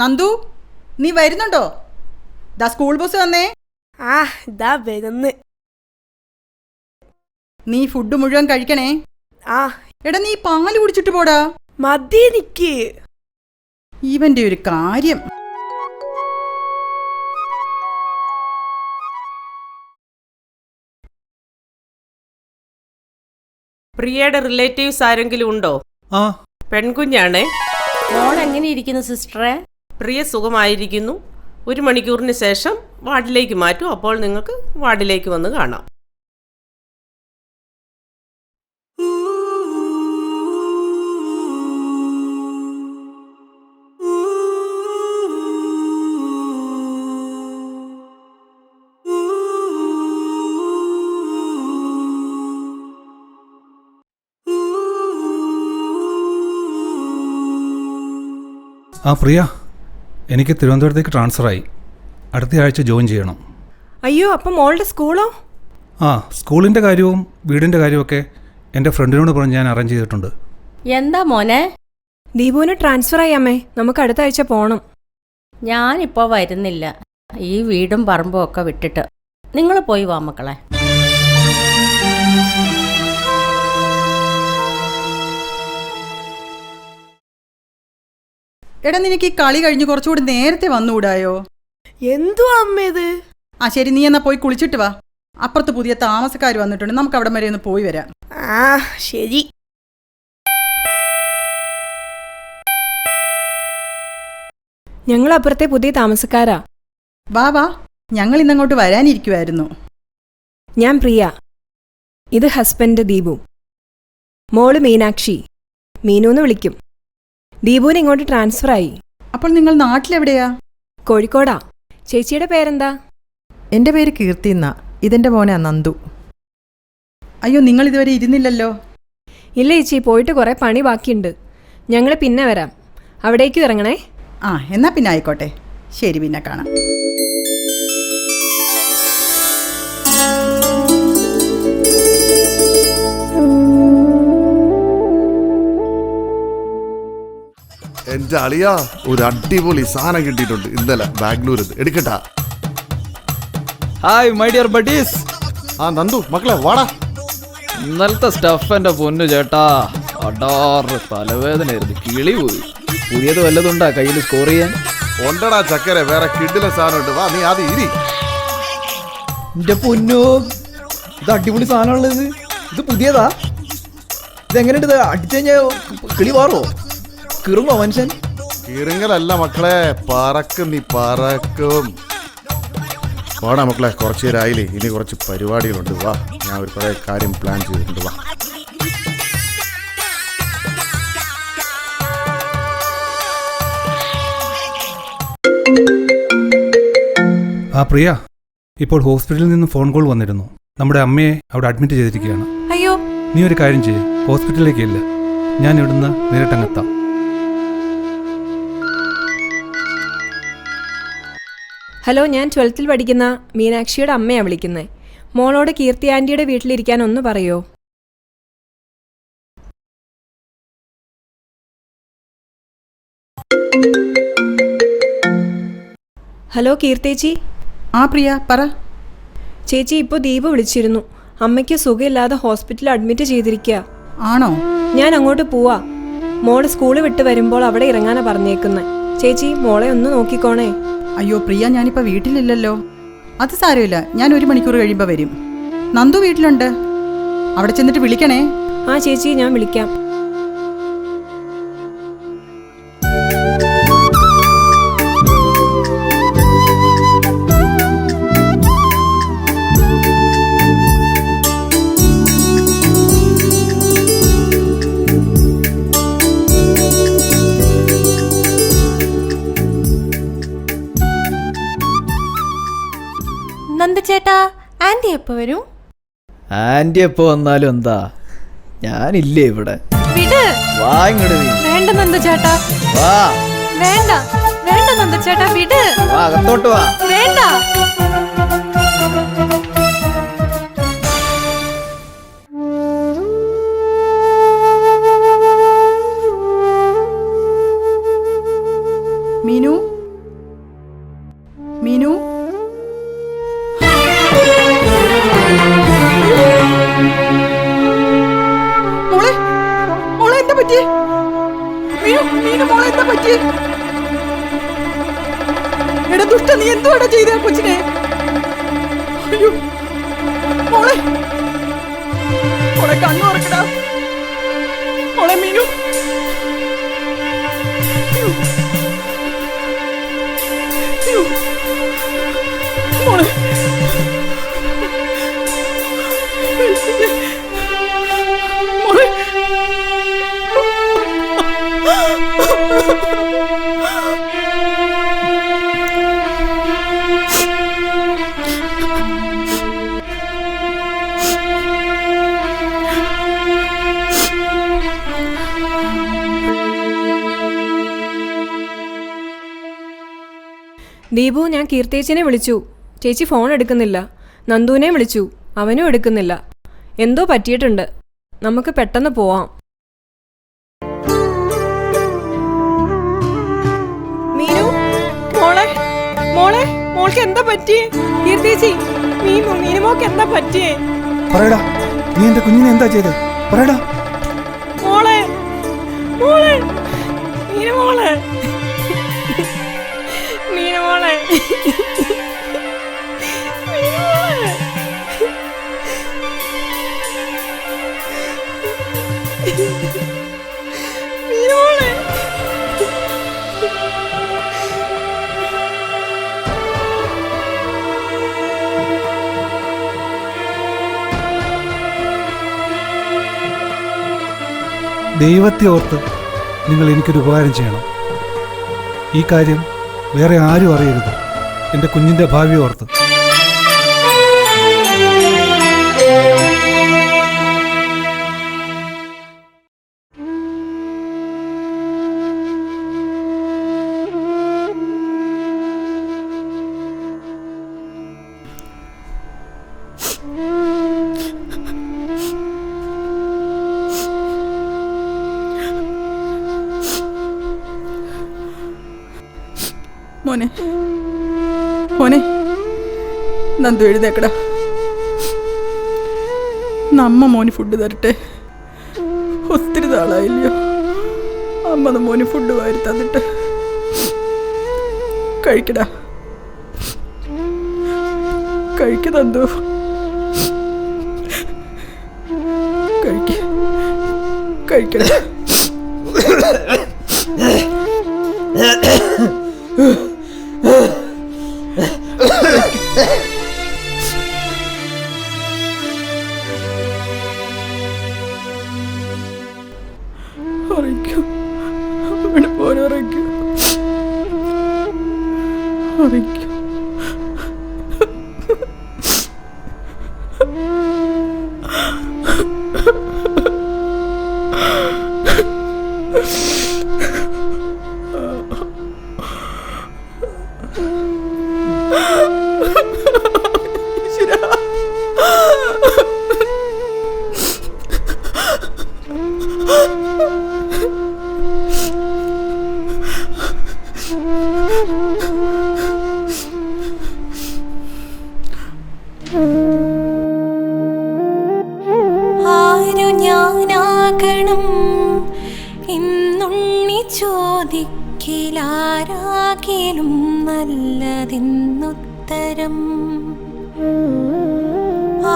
നന്ദു, നീ വരുന്നുണ്ടോ? ദാ സ്കൂൾ ബസ് വന്നേ. ഇതാ വരുന്ന്. നീ ഫുഡ് മുഴുവൻ കഴിക്കണേ. എടാ, നീ പാല് കുടിച്ചിട്ട് പോടാ. മതി നിക്ക്. ഇവന്റെ ഒരു കാര്യം. പ്രിയയുടെ റിലേറ്റീവ്സ് ആരെങ്കിലും ഉണ്ടോ? പെൺകുഞ്ഞാണേ. മോൾ എങ്ങനെ ഇരിക്കുന്നു സിസ്റ്ററെ? പ്രിയ സുഖമായിരിക്കുന്നു. 1 മണിക്കൂറിന് ശേഷം വാർഡിലേക്ക് മാറ്റും. അപ്പോൾ നിങ്ങൾക്ക് വാർഡിലേക്ക് വന്ന് കാണാം. പ്രിയ, എനിക്ക് തിരുവനന്തപുരത്തേക്ക് ട്രാൻസ്ഫറായി. അടുത്ത ആഴ്ച ജോയിൻ ചെയ്യണം. അയ്യോ, അപ്പം മോളുടെ സ്കൂളോ? സ്കൂളിൻ്റെ കാര്യവും വീടിൻ്റെ കാര്യമൊക്കെ എൻ്റെ ഫ്രണ്ടിനോട് പറഞ്ഞ് ഞാൻ അറേഞ്ച് ചെയ്തിട്ടുണ്ട്. എന്താ മോനെ? ദീപുവിന് ട്രാൻസ്ഫർ ആയി അമ്മേ. നമുക്ക് അടുത്ത ആഴ്ച പോകണം. ഞാനിപ്പോൾ വരുന്നില്ല, ഈ വീടും പറമ്പും ഒക്കെ വിട്ടിട്ട്. നിങ്ങൾ പോയി വാ മക്കളെ. എടാ, നിനക്ക് ഈ കളി കഴിഞ്ഞ് കുറച്ചുകൂടി നേരത്തെ വന്നുകൂടായോ? എന്തുവാ അമ്മ ഇത്? ശരി, നീ എന്നാ പോയി കുളിച്ചിട്ട് വാ. അപ്പുറത്ത് പുതിയ താമസക്കാർ വന്നിട്ടുണ്ട്, നമുക്ക് അവിടെ വരെ ഒന്ന് പോയി വരാം. ശരി. ഞങ്ങൾ അപ്പുറത്തെ പുതിയ താമസക്കാരാ. വാ, ഞങ്ങൾ ഇന്നങ്ങോട്ട് വരാനിരിക്കുമായിരുന്നു. ഞാൻ പ്രിയ, ഇത് ഹസ്ബൻഡ് ദീപു. മോള് മീനാക്ഷി, മീനൂന്ന് വിളിക്കും. ദീപുവിന് ഇങ്ങോട്ട് ട്രാൻസ്ഫർ ആയി. അപ്പോൾ നിങ്ങൾ നാട്ടിലെവിടെയാ? കോഴിക്കോടാ. ചേച്ചിയുടെ പേരെന്താ? എൻ്റെ പേര് കീർത്തി എന്നാ. ഇതെൻ്റെ മോനാ നന്ദു. അയ്യോ, നിങ്ങൾ ഇതുവരെ ഇരുന്നില്ലല്ലോ. ഇല്ല ചേച്ചി, പോയിട്ട് കുറേ പണി ബാക്കിയുണ്ട്. ഞങ്ങൾ പിന്നെ വരാം. അവിടേക്കും ഇറങ്ങണേ. എന്നാ പിന്നെ ആയിക്കോട്ടെ. ശരി, പിന്നെ കാണാം. എന്റെ അളിയാ, ഒരു അടിപൊളി സാധനം കിട്ടിയിട്ടുണ്ട് ഇന്നലെ ബാംഗ്ലൂരിൽ. എടുക്കട്ടാ? Hi my dear buddies. Nandu മക്കളെ വാടാ. ഇന്നലത്തെ സ്റ്റഫ് എന്റെ പൊന്നു ചേട്ടാ, അടാറ് തലവേദനയായിരുന്നു, കിളി പോയി. പുതിയത് വല്ലതുണ്ടാ കയ്യിൽ സ്കോർ ചെയ്യാൻ? ഉണ്ടടാ ചക്കരെ, വേറെ കിഡിലെ സാധനം ഉണ്ട്. വാ, നീ ആദ്യം ഇരി. എന്റെ പൊന്നു, ഇത് അടിപൊളി സാധനമുള്ളത്. ഇത് പുതിയതാ. ഇതെങ്ങനെയുണ്ട്? ഇത് അടിച്ചു കഴിഞ്ഞാൽ കിളി മാറുമോ? കിറുങ്ങോ മനുഷ്യൻ? കിറുങ്ങലല്ല മക്കളെ, പറക്കും. നീ പറക്കും. വാടാ മക്കളെ, കുറച്ച് നേരമായില്ലേ, ഇനി കുറച്ച് പരിപാടികളുണ്ട്. വാ, ഞാൻ ഒരു കുറേ കാര്യം പ്ലാൻ ചെയ്തിട്ടുണ്ട്. വാ. പ്രിയ, ഇപ്പോൾ ഹോസ്പിറ്റലിൽ നിന്ന് ഫോൺ കോൾ വന്നിരുന്നു. നമ്മുടെ അമ്മയെ അവിടെ അഡ്മിറ്റ് ചെയ്തിരിക്കുകയാണ്. അയ്യോ, നീ ഒരു കാര്യം ചെയ്യ്, ഹോസ്പിറ്റലിലേക്ക് ഇല്ല, ഞാൻ ഇവിടുന്ന് നേരിട്ടങ്ങെത്താം. ഹലോ, ഞാൻ 12th പഠിക്കുന്ന മീനാക്ഷിയുടെ അമ്മയാണ് വിളിക്കുന്നത്. മോളോട് കീർത്തി ആൻറ്റിയുടെ വീട്ടിലിരിക്കാൻ ഒന്ന് പറയോ? ഹലോ കീർത്തേച്ചി. പ്രിയ പറ. ചേച്ചി, ഇപ്പോൾ ദീപ് വിളിച്ചിരുന്നു. അമ്മയ്ക്ക് സുഖമില്ലാതെ ഹോസ്പിറ്റലിൽ അഡ്മിറ്റ് ചെയ്തിരിക്കുക. ആണോ? ഞാൻ അങ്ങോട്ട് പോവാ. മോള് സ്കൂള് വിട്ട് വരുമ്പോൾ അവിടെ ഇറങ്ങാനാ പറഞ്ഞേക്കുന്നത്. ചേച്ചി, മോളെ ഒന്ന് നോക്കിക്കോണേ. അയ്യോ പ്രിയ, ഞാനിപ്പോൾ വീട്ടിലില്ലല്ലോ. അത് സാരമില്ല, ഞാൻ 1 മണിക്കൂർ കഴിയുമ്പോൾ വരും. നന്ദു വീട്ടിലുണ്ട്, അവിടെ ചെന്നിട്ട് വിളിക്കണേ. ചേച്ചി, ഞാൻ വിളിക്കാം. നന്ദുചേട്ടാ, ആന്റി എപ്പോ വരും? ആന്റി എപ്പോ വന്നാലും എന്താ, ഞാനില്ലേ ഇവിടെ. വാ ഇങ്ങോട്ട്. വേണ്ട നന്ദുചേട്ടാ. വാ. വേണ്ട നന്ദുചേട്ടാ, വിട്. വാ, അകത്തോട്ട് വാ. വേണ്ട. മീനു, മീനു മോളെ മോളെ എന്താ പറ്റി? മീനു മീനു മോളെ എന്താ പറ്റി? എടാ ദുഷ്ട, നീ എന്തുവാടാ ചെയ്ത കൊച്ചിനെ? അയ്യോ മോളെ മോളെ കണ്ണു തുറക്കടാ മോളെ. മീനു അയ്യോ. അയ്യോ. മോളെ മോളെ ദീപു, ഞാൻ കീർത്തേച്ചിനെ വിളിച്ചു. ചേച്ചി ഫോൺ എടുക്കുന്നില്ല. നന്ദുവിനെ വിളിച്ചു, അവനും എടുക്കുന്നില്ല. എന്തോ പറ്റിയിട്ടുണ്ട്. നമുക്ക് പെട്ടെന്ന് പോവാം. മീനു മോളെ മോളെ മോൾക്ക് എന്താ പറ്റിയേ? കീർത്തേച്ചി, മീനുമോക്ക് എന്താ പറ്റിയേ? പറയടാ, നീ എന്റെ കുഞ്ഞിനെ എന്താ ചെയ്ത്? പറയടാ. മോളെ മോളെ മീനുമോളെ മീനുമോളെ മീനുമോളെ മീനുമോളെ ദൈവത്തെ ഓർത്ത് നിങ്ങൾ എനിക്കൊരു ഉപകാരം ചെയ്യണം. ഈ കാര്യം വേറെ ആരും അറിയരുത്. എൻ്റെ കുഞ്ഞിൻ്റെ ഭാവി ഓർത്ത്. മോനെ മോനെ നന്ദു എഴുതേക്കടാ. നമ്മ മോന് ഫുഡ് തരട്ടെ. ഒത്തിരി നാളായില്ലയോ അമ്മ മോന് ഫുഡ് വാരി തന്നിട്ട്. കഴിക്കടാ, കഴിക്ക നന്ദു, കഴിക്കടാ. ഉറയ്ക്കൂ, അവിടെ പോലെ ഉറയ്ക്കൂ, ഉറയ്ക്കൂ. ആരു ഞാനാകണം ഇന്നുണ്ണി ചോദിക്കിലാരാകിലും നല്ലതെന്നുത്തരം.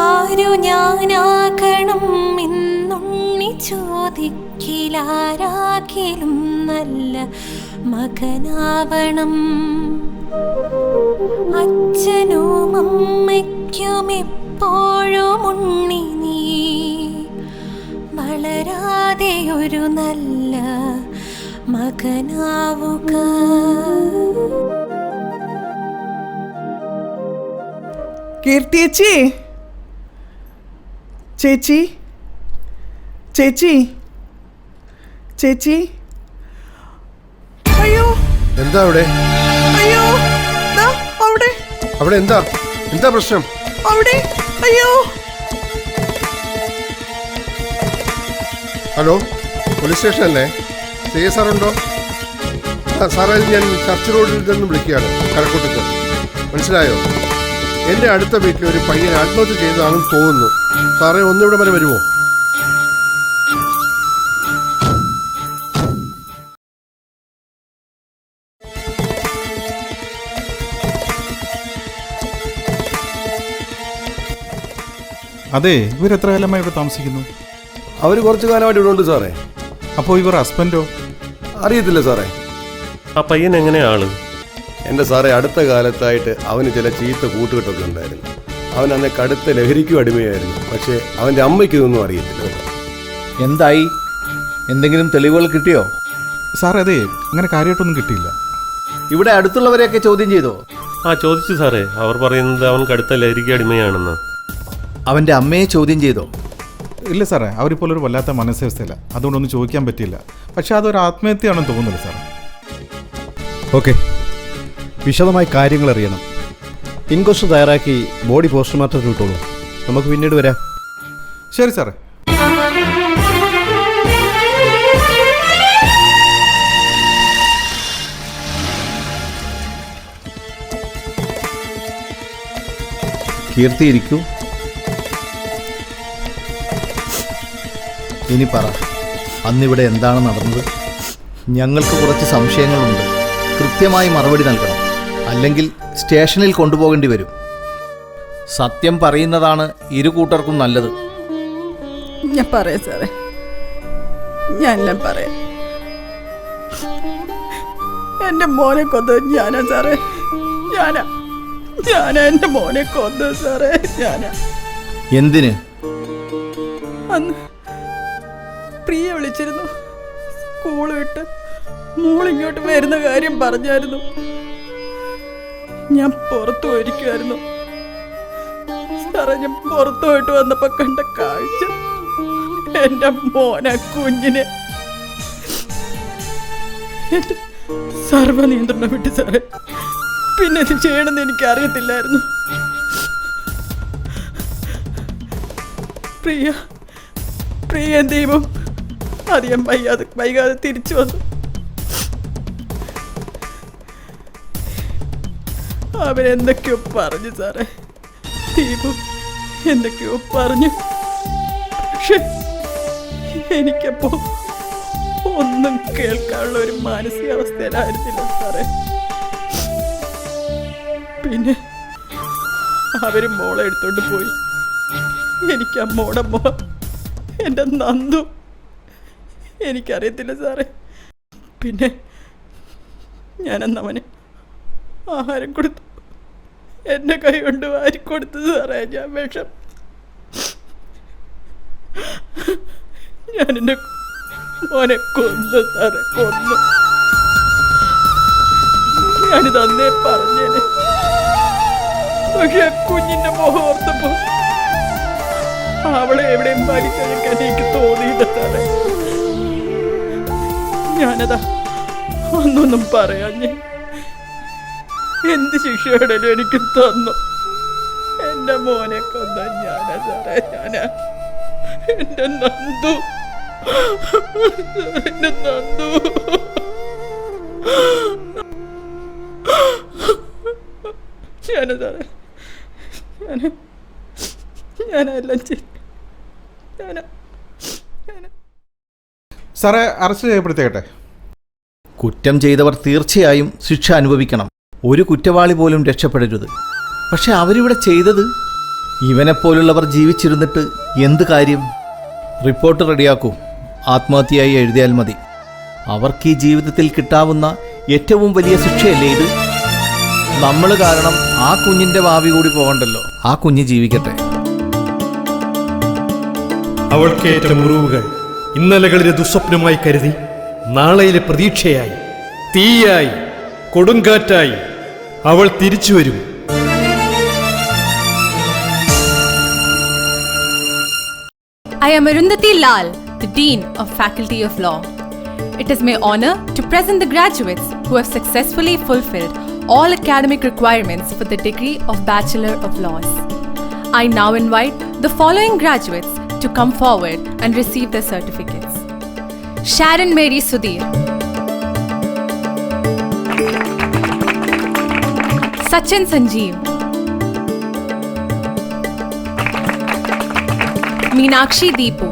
ആരു ഞാനാകണം ഇന്നുണ്ണി ചോദിക്കിലാരാകിലും നല്ല മകനാവണം. അച്ഛനും അമ്മയ്ക്കും എപ്പോഴും ഉണ്ണി നീ വളരാതെ ഒരു നല്ല മകനാവുക. കീർത്തിയേച്ചി, ചേച്ചി ചേച്ചി ചേച്ചി. അയ്യോ എന്താ അവിടെ? അയ്യോ ദാ അവിടെ അവിടെ എന്താ എന്താ പ്രശ്നം? അവിടെ. അയ്യോ. ഹലോ, പോലീസ് സ്റ്റേഷൻ അല്ലേ? സി എ സാറുണ്ടോ? സാറേ, ഞാൻ ചർച്ച് റോഡിൽ നിന്ന് വിളിക്കുകയാണ്, കഴക്കൂട്ടത്ത്. മനസ്സിലായോ? എൻ്റെ അടുത്ത വീട്ടിൽ ഒരു പയ്യൻ ആത്മഹത്യ ചെയ്തതാണെന്ന് തോന്നുന്നു. സാറേ, ഒന്നിവിടെ വരെ വരുമോ? അതെ, ഇവരെത്ര കാലമായി ഇവിടെ താമസിക്കുന്നു? അവർ കുറച്ചു കാലമായിട്ട് ഇവിടെ ഉണ്ട് സാറേ. അപ്പോൾ ഇവർ ഹസ്ബൻഡോ? അറിയത്തില്ല സാറേ. ആ പയ്യൻ എങ്ങനെയാ ആള്? എൻ്റെ സാറേ, അടുത്ത കാലത്തായിട്ട് അവന് ചില ചീത്ത കൂട്ടുകെട്ടൊക്കെ ഉണ്ടായിരുന്നു. അവൻ അന്ന് കടുത്ത ലഹരിക്കും അടിമയായിരുന്നു. പക്ഷേ അവൻ്റെ അമ്മയ്ക്ക് ഇതൊന്നും അറിയത്തില്ല കേട്ടോ. എന്തായി? എന്തെങ്കിലും തെളിവുകൾ കിട്ടിയോ? സാറേ, അതെ, അങ്ങനെ കാര്യമായിട്ടൊന്നും കിട്ടിയില്ല. ഇവിടെ അടുത്തുള്ളവരെയൊക്കെ ചോദ്യം ചെയ്തോ? ആ, ചോദിച്ചു സാറേ. അവർ പറയുന്നത് അവൻ കടുത്ത ലഹരിക്ക് അടിമയാണെന്ന്. അവൻ്റെ അമ്മയെ ചോദ്യം ചെയ്തോ? ഇല്ല സാറേ, അവരിപ്പോൾ ഒരു വല്ലാത്ത മാനസികാവസ്ഥയില്ല, അതുകൊണ്ടൊന്നും ചോദിക്കാൻ പറ്റില്ല. പക്ഷെ അതൊരു ആത്മഹത്യയാണെന്ന് തോന്നുന്നില്ല സാറേ. ഓക്കെ, വിശദമായി കാര്യങ്ങൾ അറിയണം. ഇൻക്വസ്റ്റ് തയ്യാറാക്കി ബോഡി പോസ്റ്റ്മോർട്ടത്തിന് വിട്ടോളൂ. നമുക്ക് പിന്നീട് വരാം. ശരി സാറേ. കീർത്തി, ഇരിക്കൂ. ഇനി പറ, അന്നിവിടെ എന്താണ് നടന്നത്? ഞങ്ങൾക്ക് കുറച്ച് സംശയങ്ങളുണ്ട്. കൃത്യമായി മറുപടി നൽകണം, അല്ലെങ്കിൽ സ്റ്റേഷനിൽ കൊണ്ടുപോകേണ്ടി വരും. സത്യം പറയുന്നതാണ് ഇരു കൂട്ടർക്കും നല്ലത്. ഞാൻ പറയാം സാറേ, ഞാനെല്ലാം പറയാം. എൻ്റെ മോനെ കൊന്നത് ഞാനാ സാറേ. ഞാനാ എൻ്റെ മോനെ കൊന്നത് സാറേ. എന്തിന്? അന്ന് പ്രിയ വിളിച്ചിരുന്നു. സ്കൂൾ വിട്ട് മോളിങ്ങോട്ട് വരുന്ന കാര്യം പറഞ്ഞായിരുന്നു. ഞാൻ പുറത്തു പോയിരിക്കുമായിരുന്നു സാറേ. ഞാൻ പുറത്തു പോയിട്ട് വന്നപ്പോ കണ്ട കാഴ്ച, എൻ്റെ മോനെ കുഞ്ഞിനെ എൻ്റെ സർവ്വനിയന്ത്രണം വിട്ടു സാറേ. പിന്നെ ഇത് ചെയ്യണമെന്ന് എനിക്കറിയത്തില്ലായിരുന്നു. പ്രിയ ദൈവം അധികം വൈകാതെ തിരിച്ചു വന്നു. അവരെന്തൊക്കെയോ പറഞ്ഞു സാറേ. ദീപം എന്തൊക്കെയോ പറഞ്ഞു. പക്ഷെ എനിക്കപ്പോ ഒന്നും കേൾക്കാനുള്ള ഒരു മാനസികാവസ്ഥയിലായിരുന്നില്ല സാറേ. പിന്നെ അവര് മോളെ എടുത്തോണ്ട് പോയി. എനിക്ക് അമ്മോടെ മോൻ, എൻ്റെ നന്ദു, എനിക്കറിയത്തില്ല സാറേ. പിന്നെ ഞാനന്നവന് ആഹാരം കൊടുത്തു. എൻ്റെ കൈ കൊണ്ട് വാരിക്കൊടുത്തു സാറേ. ഞാൻ വിഷം. ഞാനെൻ്റെ മോനെ കൊന്നു സാറേ, കൊന്നു. ഞാനിത് അന്നേ പറഞ്ഞേനെ. പക്ഷെ കുഞ്ഞിൻ്റെ മുഖം ഓർത്തപ്പോ അവളെ എവിടെയും വലിച്ചെടുക്കാൻ എനിക്ക് തോന്നിയില്ല സാറേ. ഞാനതാ അന്നൊന്നും പറയാഞ്ഞേ. എന്ത് ശിക്ഷയോടെങ്കിലും എനിക്ക് തന്നു. എൻ്റെ മോനെ കൊന്ന ഞാനാ സാറേ. എൻ്റെ നന്ദു, എൻ്റെ നന്ദു. ഞാനാ സാറേ. ഞാനെല്ലാം ചെയ്യും. സാറേ, അറസ്റ്റ് ചെയ്യപ്പെടുത്തേക്കട്ടെ. കുറ്റം ചെയ്തവർ തീർച്ചയായും ശിക്ഷ അനുഭവിക്കണം. ഒരു കുറ്റവാളി പോലും രക്ഷപ്പെടരുത്. പക്ഷെ അവരിവിടെ ചെയ്തത്, ഇവനെപ്പോലുള്ളവർ ജീവിച്ചിരുന്നിട്ട് എന്ത് കാര്യം? റിപ്പോർട്ട് റെഡിയാക്കൂ. ആത്മഹത്യയായി എഴുതിയാൽ മതി. അവർക്ക് ഈ ജീവിതത്തിൽ കിട്ടാവുന്ന ഏറ്റവും വലിയ ശിക്ഷയല്ലേ ഇത്? നമ്മൾ കാരണം ആ കുഞ്ഞിൻ്റെ ഭാവി കൂടി പോകണ്ടല്ലോ. ആ കുഞ്ഞ് ജീവിക്കട്ടെ. അവൾക്കേറ്റ മുറിവുകൾ ഇന്നലകളിലെ ദുസ്വപ്നമായി കരുതി നാളെയിലെ പ്രതീക്ഷയായി, തീയായി, കൊടുങ്കാറ്റായി അവൾ തിരിച്ചു വരും. I am Arundhati Lal, the Dean of Faculty of Law. It is my honor to present the graduates who have successfully fulfilled all academic requirements for the degree of Bachelor of Laws. I now invite the following graduates to come forward and receive their certificates. Sharon Mary Sudhir, Sachin Sanjeev, Meenakshi Deepu.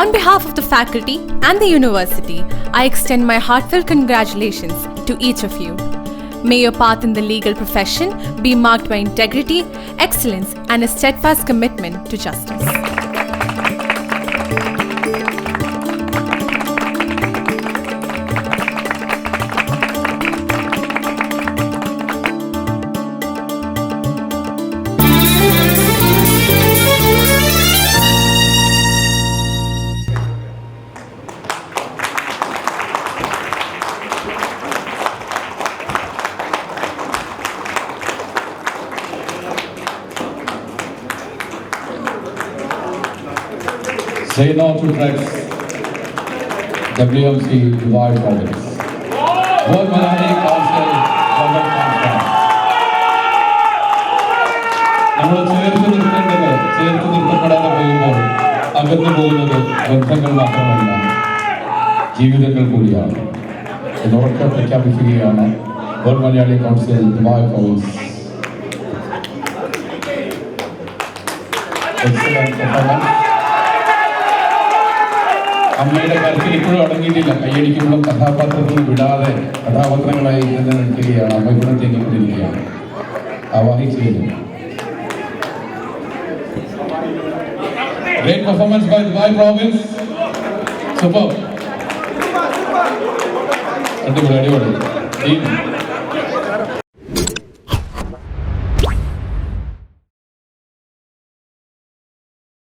On behalf of the faculty and the university, I extend my heartfelt congratulations to each of you. May your path in the legal profession be marked by integrity, excellence, and a steadfast commitment to justice. Say no to drugs. WMC Dubai Province. World Minority Council, Global Conference. നമ്മൾ ചേർത്ത് നിർത്തപ്പെടാതെ പോകുമ്പോൾ അകന്നു പോകുന്നത് ബന്ധങ്ങൾ മാത്രമല്ല, ജീവിതങ്ങൾ കൂടിയാണ് എന്നുറക്കെ പ്രഖ്യാപിക്കുകയാണ് world Malayali council Dubai province. Excellent performance. അമ്മയുടെ കരുത്തിൽ ഇപ്പോഴും അടങ്ങിയിട്ടില്ല. കൈയടിക്കുമ്പോഴും കഥാപാത്രത്തിൽ വിടാതെ കഥാപാത്രങ്ങളായി തന്നെ നിൽക്കുകയാണ്. അമ്മ ഇവിടെ തേങ്ങിക്കൊണ്ടിരിക്കുകയാണ്. ആവാഹിച്ചിരുന്നു. Great performance by Dubai Province. Super. അടിപൊളി.